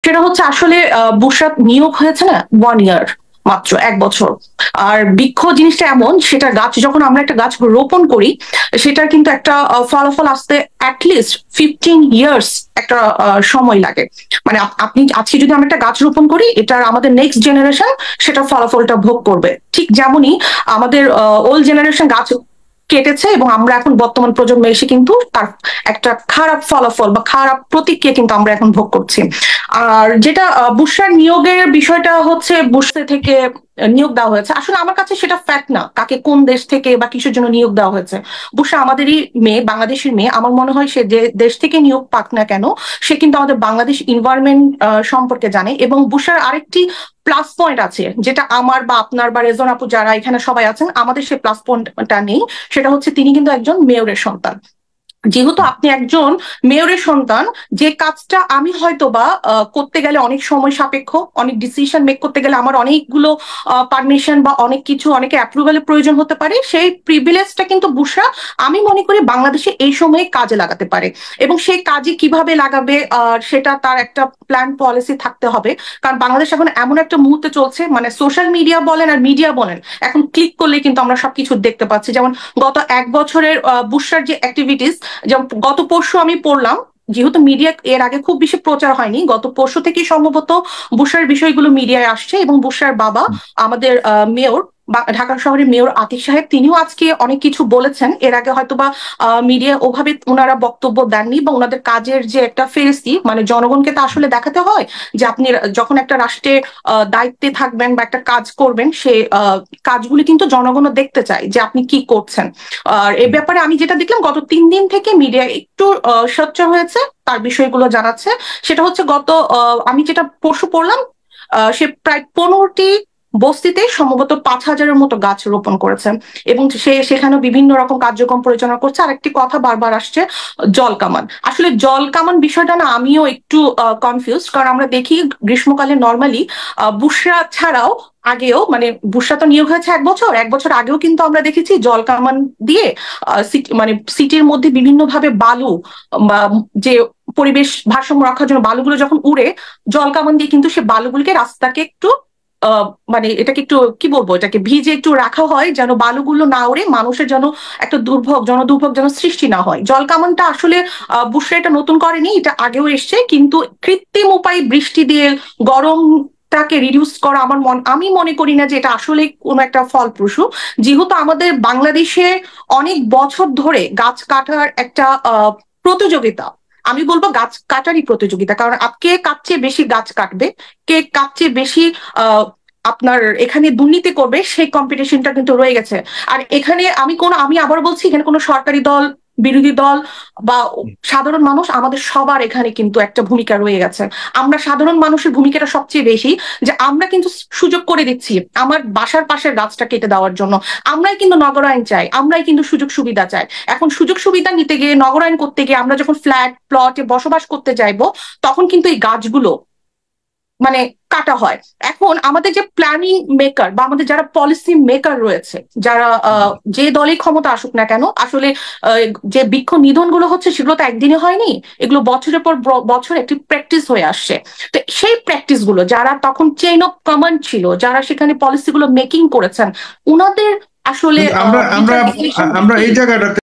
সেটা হচ্ছে আসলে বুশরা নিয়োগ হয়েছে না 1 ইয়ার, মাত্র 1 বছর। আর বৃক্ষ জিনিসটা এমন, সেটা গাছ যখন আমরা একটা গাছ রোপণ করি, সেটার কিন্তু একটা ফলাফল আসতে অ্যাটলিস্ট 15 ইয়ার্স একটা সময় লাগে। মানে আপনি আজকে যদি আমরা একটা গাছ রোপণ করি, এটার আমাদের নেক্সট জেনারেশন সেটা ফলাফলটা ভোগ করবে। ঠিক যেমনই আমাদের ওল্ড জেনারেশন গাছ কেটেছে এবং আমরা এখন বর্তমান প্রজন্মে এসে কিন্তু তার একটা খারাপ ফলাফল বা খারাপ প্রতিক্রিয়া কিন্তু আমরা এখন ভোগ করছি। আর যেটা বুশরার নিয়োগের বিষয়টা হচ্ছে, বুশরা থেকে নিয়োগ দেওয়া হয়েছে, আসলে আমার কাছে সেটা ফ্যাক্ট না কাকে কোন দেশ থেকে বা কিসের জন্য নিয়োগ দেওয়া হয়েছে। বুশরা আমাদেরই মেয়ে, বাংলাদেশের মেয়ে। আমার মনে হয় সে যে দেশ থেকে নিয়োগ পাক না কেন, সে কিন্তু আমাদের বাংলাদেশ এনভায়রনমেন্ট সম্পর্কে জানে। এবং বুশরার আরেকটি প্লাস পয়েন্ট আছে, যেটা আমার বা আপনার বা রেজন আপু যারা এখানে সবাই আছেন, আমাদের সেই প্লাস পয়েন্টটা নেই। সেটা হচ্ছে তিনি কিন্তু একজন মেয়রের সন্তান। যেহেতু আপনি একজন মেয়রের সন্তান, যে কাজটা আমি হয়তো বা করতে গেলে অনেক সময় সাপেক্ষ, অনেক ডিসিশন মেক করতে গেলে আমার অনেকগুলো পারমিশন বা অনেক কিছু, অনেকে অ্যাপ্রুভালের প্রয়োজন হতে পারে, সেই প্রিভিলেজটা কিন্তু বুশরা আমি মনে করি বাংলাদেশে এই সময়ে কাজে লাগাতে পারে। এবং সেই কাজে কিভাবে লাগাবে সেটা তার একটা প্ল্যান পলিসি থাকতে হবে। কারণ বাংলাদেশ এখন এমন একটা মুহূর্তে চলছে, মানে সোশ্যাল মিডিয়া বলেন আর মিডিয়া বলেন, এখন ক্লিক করলে কিন্তু আমরা সবকিছু দেখতে পাচ্ছি। যেমন গত 1 বছরের বুশরার যে অ্যাক্টিভিটিস, যেমন গত পরশু আমি পড়লাম, যেহেতু মিডিয়া এর আগে খুব বেশি প্রচার হয়নি, গত পরশু থেকে সম্ভবত বুশরার বিষয়গুলো মিডিয়ায় আসছে। এবং বুশরার বাবা আমাদের মেয়র, ঢাকা শহরের মেয়র আতিক সাহেব, তিনিও আজকে অনেক কিছু বলেছেন। এর আগে হয়তোবা মিডিয়া ওভাবে ওনারা বক্তব্য দেননি, বা ওনাদের কাজের যে একটা ফেরেসি, মানে জনগণকে তো আসলে দেখাতে হয় যে আপনি যখন একটা রাষ্ট্রে দায়িত্বে থাকবেন বা একটা কাজ করবেন, সে কাজগুলি কিন্তু জনগণও দেখতে চায় যে আপনি কি করছেন। আর এ ব্যাপারে আমি যেটা দেখলাম, গত 3 দিন থেকে মিডিয়া একটু সোচ্চার হয়েছে, তার বিষয়গুলো জানাচ্ছে। সেটা হচ্ছে গত আমি যেটা পরশু পড়লাম, সে প্রায় 15টি বস্তিতে সম্ভবত 5,000-এর মতো গাছ রোপণ করেছে। এবং সে সেখানে বিভিন্ন রকম কার্যক্রম পরিচালনা করছে। আর একটি কথা বারবার আসছে, জল কামান। আসলে জল কামান বিষয়টা না আমিও একটু কনফিউজ, কারণ আমরা দেখি গ্রীষ্মকালে নর্মালি বুশরা ছাড়াও আগেও, মানে বুশরা তো নিয়োগ হয়েছে 1 বছর, 1 বছর আগেও কিন্তু আমরা দেখেছি জল কামান দিয়ে মানে সিটির মধ্যে বিভিন্ন ভাবে বালু বা যে পরিবেশ ভারসাম্য রাখার জন্য বালুগুলো যখন উড়ে, জল কামান দিয়ে কিন্তু সে বালুগুলোকে রাস্তাকে একটু মানে এটাকে একটু কি বলবো, এটাকে ভিজে একটু রাখা হয়, যেন বালুগুলো না উড়ে মানুষের যেন একটা জনদুর্ভোগ যেন সৃষ্টি না হয়। জল কামানটা আসলে বুশরা এটা নতুন করেনি, এটা আগেও এসছে, কিন্তু কৃত্রিম উপায়ে বৃষ্টি দিয়ে গরম টাকে রিডিউস করা আমি মনে করি না যে এটা আসলে কোনো একটা ফলপ্রসূ। যেহেতু আমাদের বাংলাদেশে অনেক বছর ধরে গাছ কাটার একটা প্রতিযোগিতা, আমি বলবো গাছ কাটারই প্রতিযোগিতা। কারণ কে কার চেয়ে বেশি গাছ কাটবে, কে কার চেয়ে বেশি আপনার এখানে দুর্নীতি করবে, সেই কম্পিটিশনটা কিন্তু রয়ে গেছে। আর এখানে আমি আবার বলছি, এখানে কোনো সরকারি দল, বিরোধী দল বা সাধারণ মানুষ, আমাদের সবার এখানে কিন্তু একটা ভূমিকা রয়ে গেছে। আমরা সাধারণ মানুষের ভূমিকাটা সবচেয়ে বেশি, যে আমরা কিন্তু সুযোগ করে দিচ্ছি আমার বাসার পাশের গাছটা কেটে দেওয়ার জন্য। আমরাই কিন্তু নগরায়ন চাই, আমরাই কিন্তু সুযোগ সুবিধা চাই। এখন সুযোগ সুবিধা নিতে গিয়ে, নগরায়ন করতে গিয়ে, আমরা যখন ফ্ল্যাট প্লটে বসবাস করতে যাইবো, তখন কিন্তু এই গাছগুলো মানে কাটা হয়। এখন আমাদের যে প্ল্যানিং মেকার বা আমাদের যারা পলিসি মেকার রয়েছে, যারা যে দলই ক্ষমতা আসুক না কেন, আসলে যে বৃক্ষ নিধন গুলো হচ্ছে, সেগুলো তো একদিনে হয়নি, এগুলো বছরের পর বছর একটি প্র্যাকটিস হয়ে আসছে। তো সেই প্র্যাকটিস গুলো যারা তখন চেইন অফ কমান্ড ছিল, যারা সেখানে পলিসি গুলো মেকিং করেছেন, উনাদের আসলে আমরা আমরা আমরা এই জায়গাটাতে